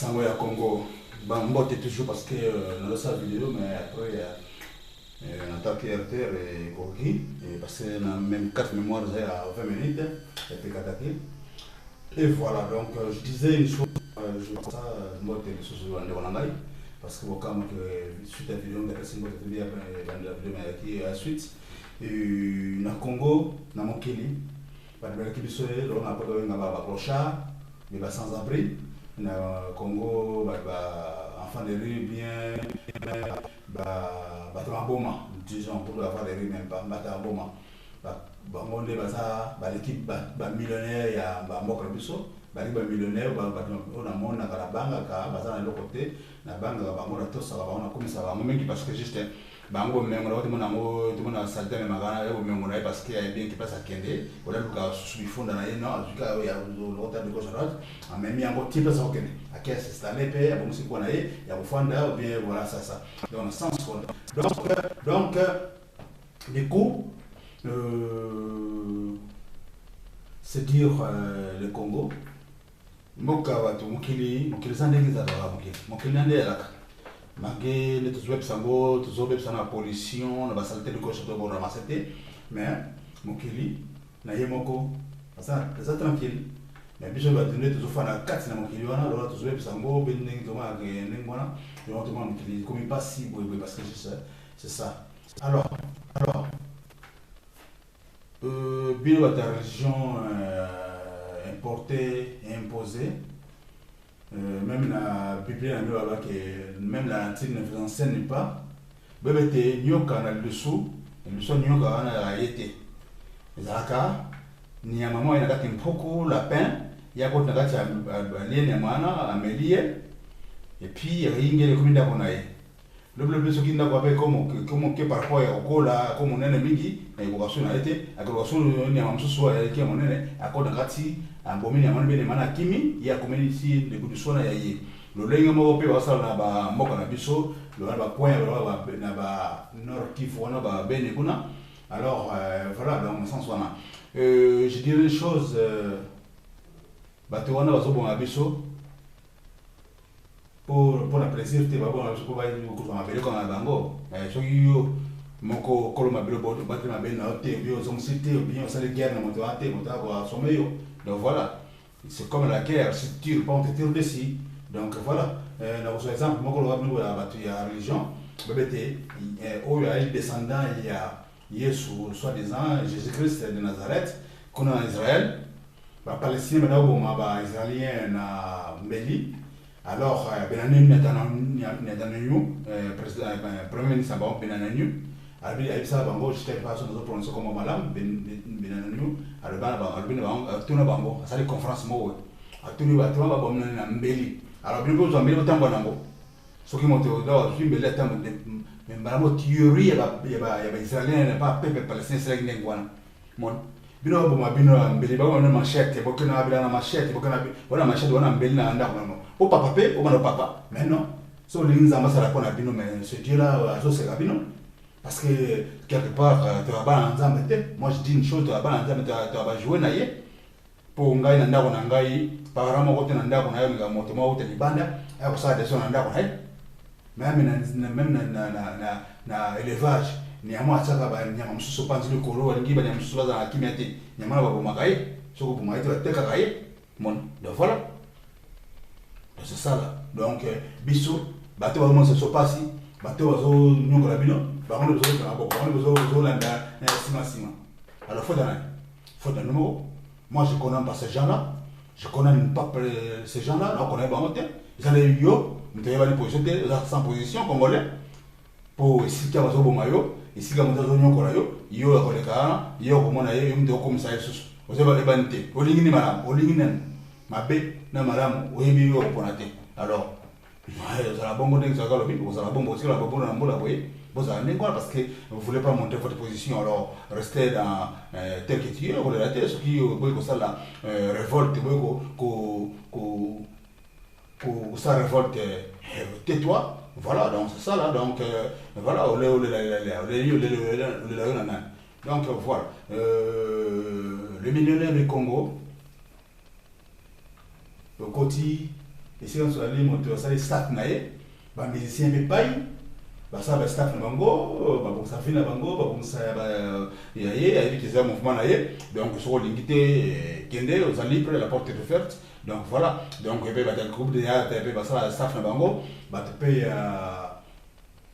Sango ya Congo. Bon, moi, toujours parce que dans sa vidéo, mais après, on attaque RTR et Gorgi, parce que dans même 4 mémoires à 20 minutes, et puis attaqué. Et voilà, donc je disais une chose, je pense ça, moi, je suis en parce que quand suite à la vidéo, je vais la vidéo qui est à suite. Et dans le Congo, dans mon Kili, on a pas de clochard, mais sans-abri. Dans le Congo, enfants de rue bien, boma, disons, pour avoir des rues même pas, boma. L'équipe millionnaire, il y a un biso, millionnaire, on a mon la banque, de l'autre côté, la banque, on a tous ça, on a comme ça, même parce que juste. Bango mengo tout le monde a salté mais magana yo mengo na parce qu'il y a bien qui passe à Kende voilà le cas sous fond dans la non en tout cas il y a l'autre de gauche à droite même il y a un petit peu ça au Kende à quelle c'est cette année paye bon c'est quoi là il y a au fond là ou bien voilà ça dans le sens donc du coup c'est dire le Congo moka watu mukili zandenge za mukili nande alaka malgré les web sango tous web sana pollution na saleté de coche to bon ramasser mais mokili na yemoko ça tranquille mais biso ba donner tous fana 4 na mokili wana alors tous web sango ben ndenge to ma ngwana et on te demande mokili comme il passe si parce que c'est ça alors bien la religion importée et imposée. Même la Bible, même la Antille ne vous enseigne pas. Bébé, nyoka na leçon nyoka na yete. Zaka, ni ya maman inakati mpoko lapin, yako nakati alien ya mana amelie, et puis ringele kuminda konaye. Le soki ndako ape comme que parfois ya kola comme nene mingi na ibokaso na yete, akokaso ni amamsusu ya yeke monene, akoda kati ambomini ya mwana mana kimi ya komeni ici de budusona ya ye lo lenga moko pe wasala na ba mboka na biso lo na ba point na ba nord Kivu na ba bene kuna alors voilà dans le sens wana je dirais une chose bato wana bazobonga biso pour la plaisir te babonga biso pour ba ko ma bele ko na bango soki yo moko koloma bilo bodo batema bene na te bio zo musite bien ça les guerre na moto ate moto ko sommeyo. Donc voilà, c'est comme la guerre, si tu tires pas, on te tire dessus. Donc voilà, par exemple, moi, quand on a battu la religion, il y a des descendants, il y a Jésus, soi-disant, Jésus-Christ de Nazareth, qu'on a en Israël. Les Palestiniens, maintenant, les Israéliens, Meli. Alors, Benani Netanyahu, Premier ministre Benani, alors il ça bango je sais pas si nous prononcer comme malam benanu alors tuna bango ça les conférences mo a tuni ba tuma ba bomna na mbeli alors bien ko mbeli tambo nango soki moto do fi mbeli tambo mais malamo théorie ya ba israélien pas peuple palestinien c'est ngi ngwana mon bino bino mbeli ba wana machete bokena bila na machete bokena wana machete wana mbeli na ndako no o papa pe o mano papa mais non so linza masala kona bino mais ce dieu là azo c'est bino. Parce que quelque part, tu vas pas ensemble. Moi je dis une chose, tu vas pas ensemble, tu vas jouer naïe. Pour ngai nanda ko ngai, par rapport au côté nanda ko naïe, mais moto moi au télé banda, et pour ça des gens nanda ko naïe. Même na élevage, ni à moi ça va, ni à moi sous panzi le colo, ni ba ni à sous dans la kimete, ni à moi ba bomakai, soko bomakai tu vas te kakai. Mon, donc voilà. Donc c'est ça là. Donc biso, bateau vraiment se passe. Bateau bazo nyongo la bino bango bezo na boko bango bezo landa sima alors faut dans numéro moi je connais pas ces gens-là je connais pas ces gens-là on connaît bango te ils allaient yo muteye bali position te sans position congolais pour ici ka bazo bomayo ici ka mutazo nyongo la yo ya koleka yo komona yo muteye comme ça yesu oze ba ebante olingini malam olinginen mabe na malam oyebi yo ponate alors vous avez bon côté, vous avez bon aussi, vous avez bon vous avez bon parce que vous ne voulez pas monter votre position, alors restez dans tel que tu es, vous l'avez ce qui est ça la révolte, ça révolte, tais-toi, voilà, donc c'est ça là, donc voilà, donc voilà, le millionnaire du Congo, le côté et si on soit allé monter ça les staff naé ba musicien be pai ba ça ba staff na bango ba bon ça fait na bango ba bon ça ba yaye avec les mouvements naé donc sur l'ingité kende aux allées près la porte est ouverte donc voilà donc et ba le groupe de théâtre et ba ça staff na bango ba te paye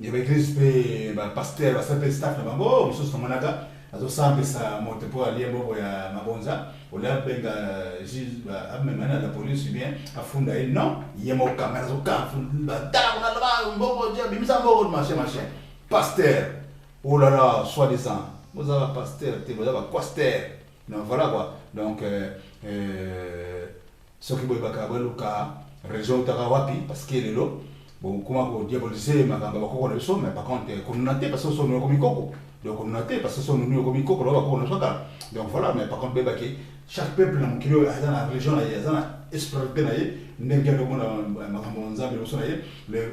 il y avait église pe ba pasteur ba ça pe staff na bango muso so manaka azo sambe sa monte pour aller mbobo ya mabonza ola benga juge amemana la police bien afunda il non yemo caméra zo ka funda dala na la mbobo dia bimisa mbobo machin pasteur oh là là soi-disant vous avez pasteur vous avez pasteur non voilà quoi donc ce qui boy baka baluka région takawapi parce qu'il est là bon comment ko diaboliser makamba bakoko na biso mais par contre communauté parce que son numéro komikoko donc communauté parce que son numéro komikoko là bakoko na soka donc voilà mais par contre bebaki chaque peuple na mukilo a na religion na yazana esprit na ye ndenge ko na makambo nzambe biso na ye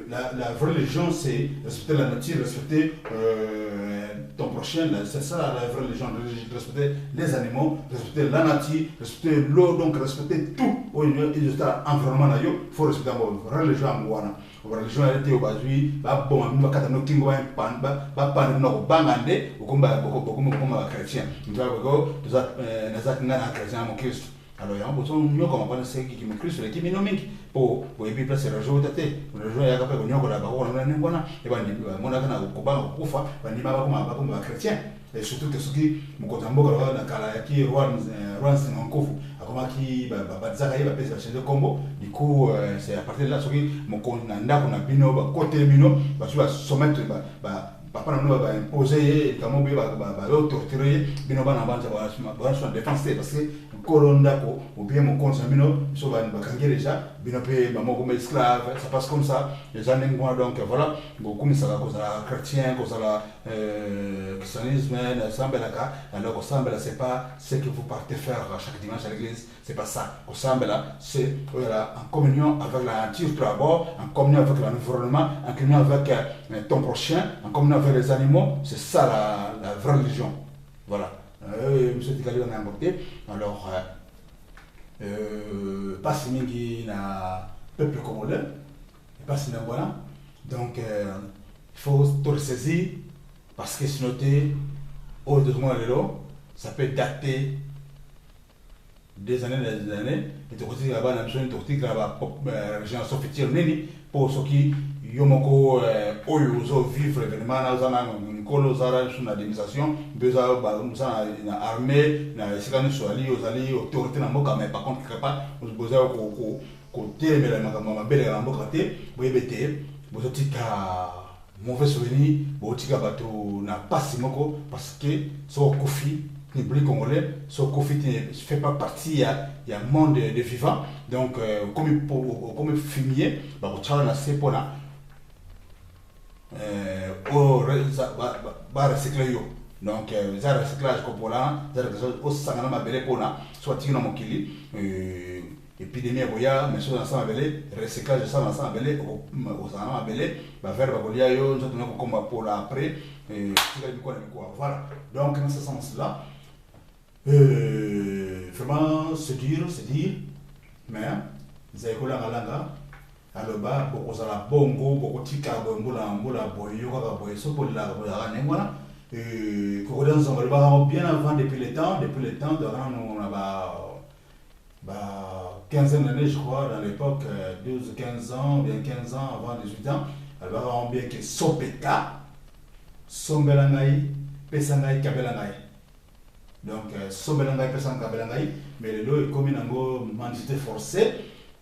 la vraie religion c'est respecter la nature respecter ton prochain c'est ça la vraie religion respecter les animaux respecter la nature respecter l'eau donc respecter tout au niveau de l'environnement na yo faut respecter la religion ngwana religion était au bazui ba bon mi bakata no kingo ba pan no bangande ukumba boko chrétien ndio go za na za ngana chrétien mo Christ alors il y a un bouton mieux comme on sait qui me Christ le qui minoming pour ebi place religion tate religion ya kape nyoko la ba ona ngona e ba ni mona kana kubanga kufa ba ni ba kuma chrétien et surtout que ce qui mukotamboka na kala ya ki roi Nkofu akomaki bazaka ye bapesa changer combo du coup c'est à partir de là ce qui mukona kuna bino ba côté bino ba su ba soumettre ba papa na ba imposer kamo be ba torturer bino bana banza ba su défense parce que kolonda ko ou bien mon consamino so ba kangi déjà bino pe ba moko esclave ça passe comme ça les années donc voilà beaucoup mais ça cause la chrétien cause la christianisme sambelaka alors au sambela c'est pas ce que vous partez faire chaque dimanche à l'église c'est pas ça au sambela c'est voilà en communion avec la nature d'abord en communion avec l'environnement en communion avec ton prochain en communion avec les animaux c'est ça la vraie religion voilà monsieur Tikali on a importé alors pas si mingi na peuple congolais pas si na voilà donc il faut tout saisir parce que si noté au deuxième lelo ça peut dater des années et tu côté là-bas na besoin de côté là-bas région sofitir nini pour ceux qui yomoko oyo zo vivre événement na zana nkolo zara sur la démisation besoin ba na armée na sikani so ali ozali autorité na mboka mais par contre quelque part vous besoin ko télemela makambo mabele na mboka te boyebete bozotika mauvais souvenir botika bato na pasi moko parce que so kofi ni blé congolais so kofi ne fait pas partie il y a monde de vivants donc comme fumier ba ko tchala na sepona ba recycler yo donc za recyclage ko pola za o sangana mabele pona soit tina mokili épidémie boya mais so na sa mabele recyclage ça na sa mabele o sangana mabele ba faire ba kolia yo nzoto na ko komba pola après tika biko na biko voilà donc dans ce sens là vraiment c'est dur mais zaikola ngalanga aloba bokozala bongo bokotika mbula boyo kaka boyo sokolela boya nengwana kokoda nzongo ba bien avant depuis le temps de on a 15 années je crois dans l'époque 12 15 ans bien 15 ans avant 18 ans elle va vraiment bien que sopeka sombela ngai pesa ngai kabela ngai donc sombela ngai pesa kabela ngai mais le lot est comme nango mendicité forcée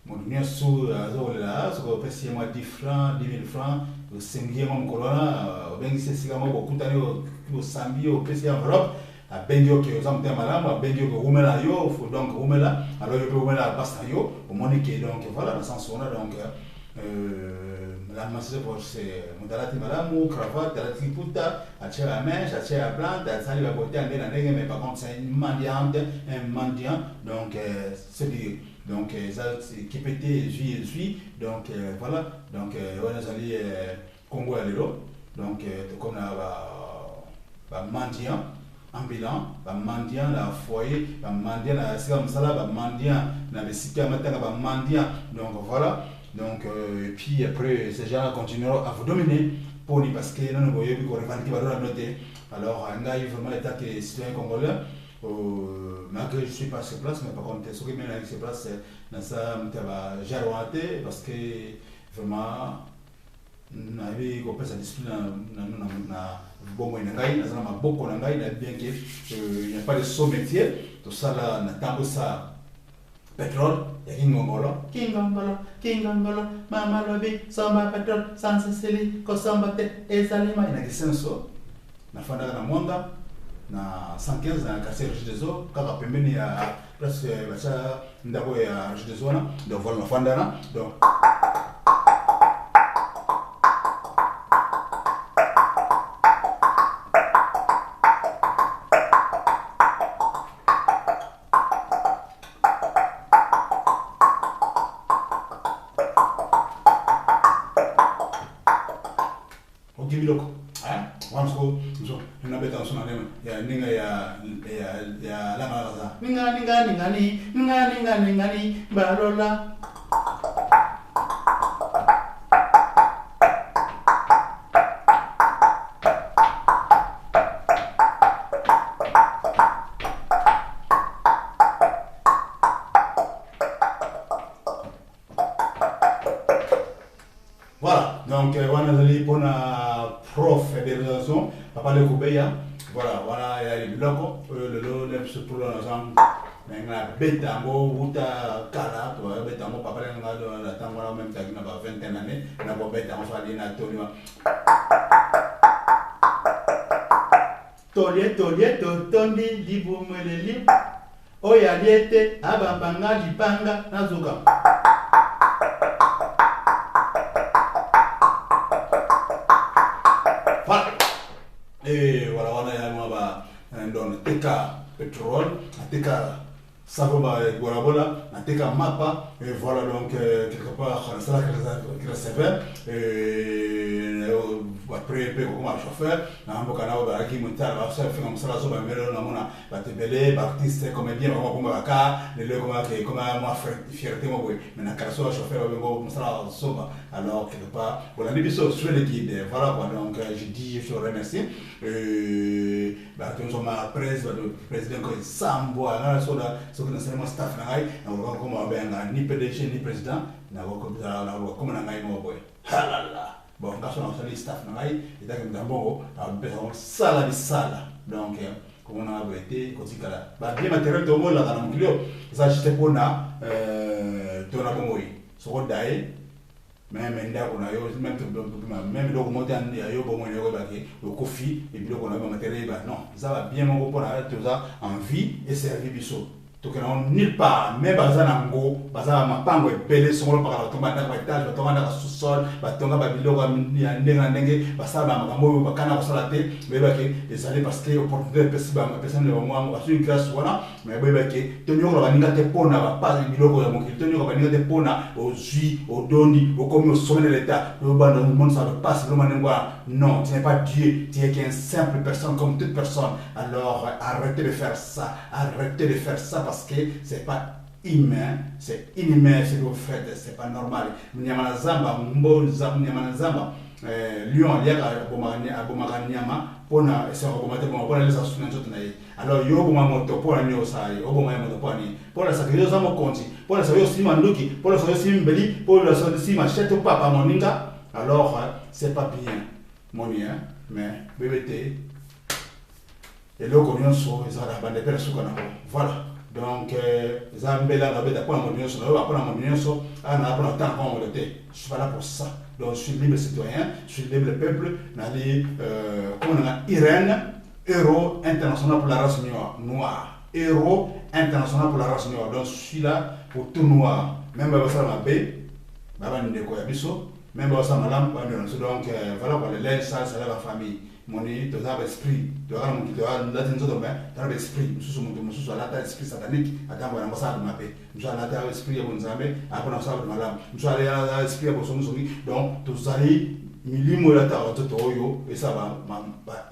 mon bien sous là ce que pèse moi 10 francs 10 000 francs le cinquième mon colonna bengi c'est sigamo beaucoup tani au sambi au pèse enveloppe a bengi que aux hommes malamu a bengi que rumela yo faut donc rumela alors yo peut rumela basta yo au moins que donc voilà dans sens on a donc la masse pour c'est modalati malamu cravate dalati puta a la mèche a la plante a sali la beauté en nègre mais par contre c'est un mendiant donc c'est dire donc ça qui pétait suis donc voilà donc on a sali Congo à l'élo donc comme là ba mendiant ambulant ba mendiant la foyer ba mendiant la sika msala ba mendiant na besika matanga ba mendiant donc voilà Donc, et puis après, ces gens continueront à vous dominer pour nous parce que nous voyons qu'on revendique la noter. Alors, on a vraiment l'état qui est citoyen congolais. Malgré que je ne suis pas sur place, mais par contre, ce qui mène à sur place, c'est dans ça, je vais parce que vraiment, on a vu qu'on peut sa discipline bon moyen ngai na zama boko na ngai na bien que il n'y a pas de saut métier tout ça là na tango ça pétrole ya kingongolo mama lobi samba pétrole sans cécile ko samba te ezalima ina kisenso na fanda na mwanga na 115 na quartier des eaux kaka pembeni ya place bacha ndako ya des eaux na donc voilà na fanda na donc Ngani balola voilà donc on a allé pour la prof fédération papa de Koubeya voilà voilà il y a les blocs le pour l'ensemble nga beta ngo uta kala to beta ngo papa nga do la tango la même tagina ba 20 années na bo beta ngo fali na toni tolie tondi libumeli oya liete abambanga lipanga nazuka voilà et voilà on a ya ba dans teka pétrole teka Savoir Gorabola, Nateka Mapa, et voilà donc quelque part, ça qui sévère, après, comment chauffeur, Namokana, Baraki, Montal, Barça, fait comme ça, la somme, Namona, Batebele, Baptiste, comédien, comme Baka, les deux comme moi, fierté, moi, mais Nakaso, chauffeur, comme ça, la somme, alors quelque part, voilà, les bisous sur le guide, voilà quoi, donc je dis, je te remercie, nous sommes à presse, le président qui est Sambo, ce que nous sommes staff, nous avons comme ni PDG ni président, nous avons comme nous avons bon, quand on a staff, nous avons sala. Donc, comme on a été, comme bien matériel, tout le monde là dans le milieu, ça j'étais pour na, dona bomoi, ce qu'on d'ailleurs. Même le monter en yo bon le coffee et puis le matériel non ça va bien mon pour arrêter ça en vie et servir biso to que on nulle part même bazana ngo bazana mapango epele songolo para tomba na étage tomba na sous-sol batonga ba biloko ya ndenga ndenge basala makambo bakana kosala te mais bake ezali parce que opportunité pesi ba personne le moi ba sur grâce wana mais bake tonyo ba ninga te pona ba pas biloko ya mokili tonyo ba ninga te pona au jui au dondi au comme au sommet de l'état le bande le monde ça ne passe vraiment non tu n'es pas Dieu tu es qu'une simple personne comme toute personne alors arrêtez de faire ça parce que c'est pas humain, c'est inhumain ce que vous faites, c'est pas normal. Mnyama zamba, mnyama zamba, lion liaka abomakanyama pona esa abomate pona lesa suna nzoto na ye. Alors yo boma moto pona nyo sai, oboma ya moto pona sa kiyo zamo konti, pona sa yo sima nduki, pona sa yo sima mbeli, pona sa yo sima chete papa moninga. Alors c'est pas bien, mon bien, mais BBT et le cognon so ezala bande perso kana voilà. Donc, Zambela n'a pas mon union, je suis pas là pour ça. Donc, je suis libre citoyen, je suis libre peuple, comme on a Irène, héros international pour la race noire. Héros international pour la race noire. Donc, je suis là pour tout noir. Même si je suis même si je donc, voilà pour les lèvres, ça, c'est la famille. Moni, tu as l'esprit, tu as l'esprit, tu as l'esprit satanique, attends, on va ça de ma paix. Tu as l'esprit de mon zambé, après on s'en va de madame. Tu as l'esprit de son souris, donc tu sais, milimo la ta otoyo, et ça va,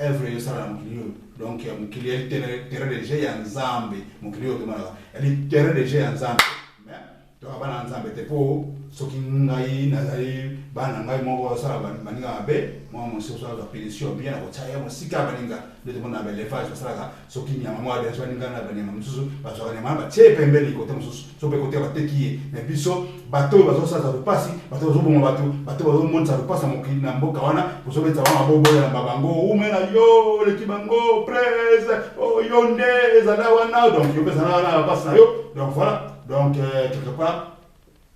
œuvre, ça va mon client. Donc, mon client terre de G en Zambé, mon client de malade. Elle est terre de G en Zambé. donc bana nzambe te po soki ngai nazali bana ngai moko sala baninga mabe moi mon soso za pétition bien ko chaya mo sika baninga de to na belefage sala soki nyama mo ade baninga na baninga mususu bazwa nyama ba che pembeni ko te mususu so be ko te bateki na biso bato bazo sa za pasi bato bazo bongo bato bazo monta pasa mo kina mboka wana ko so beta wana bobo na babango umena yo le kibango presse oh yonde ezala wana donc yo pesa na pasa yo donc voilà donc quelque part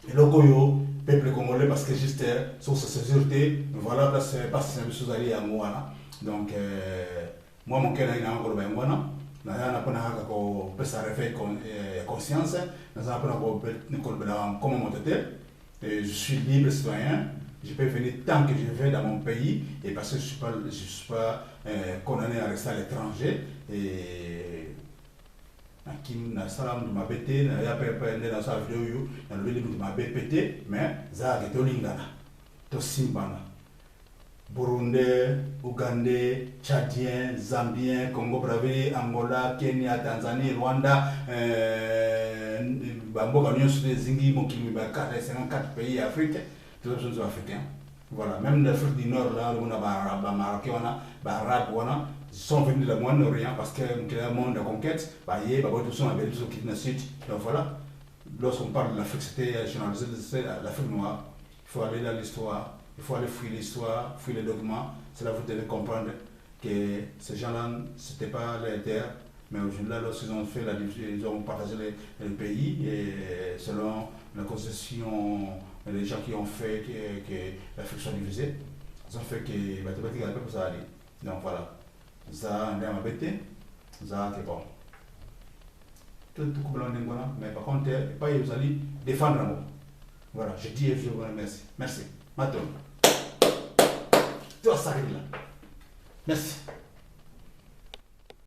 et le peuple congolais parce que juste sur sa sécurité voilà là c'est pas c'est une chose aller à moi donc moi mon cœur est encore bien moi non na pas na ko pesa refait conscience na pas na ko comment monter et je suis libre citoyen je peux venir tant que je veux dans mon pays et parce que je suis pas condamné à rester à l'étranger et Kim na salam de ma bête na ya pepe na sa vidéo na le de ma bête mais za ke to lingana to simbana Burundais, Ougandais, Tchadiens, Zambiens, Congo Brazzaville, Angola, Kenya, Tanzanie, Rwanda, Bamboka Union sur les Zingi, Mokimi, 54 pays africains, tous les sont africains. Voilà, même l'Afrique du Nord, là, on a Marocains, on a Arabes, ils sont venus de la Moyen-Orient parce que le monde de conquête, il y a beaucoup de gens qui sont dans le sud. Donc voilà, lorsqu'on parle de l'Afrique, c'était généralisé, l'Afrique noire. Il faut aller dans l'histoire, il faut aller fouiller l'histoire, fouiller les documents. C'est là que vous devez comprendre que ces gens-là, ce n'était pas les terres, mais aujourd'hui, lorsqu'ils ont fait la division, ils ont partagé le pays et selon la constitution, les gens qui ont fait que l'Afrique soit divisée, ils ont fait que les mathématiques n'avaient pas pour ça aller. Donc voilà. Ça, on a bêté, ça, c'est bon. Tout le monde mais par contre, pas vous allez défendre l'amour. Voilà, je dis et je vous remercie. Merci. Maintenant, toi, ça arrive là. Merci.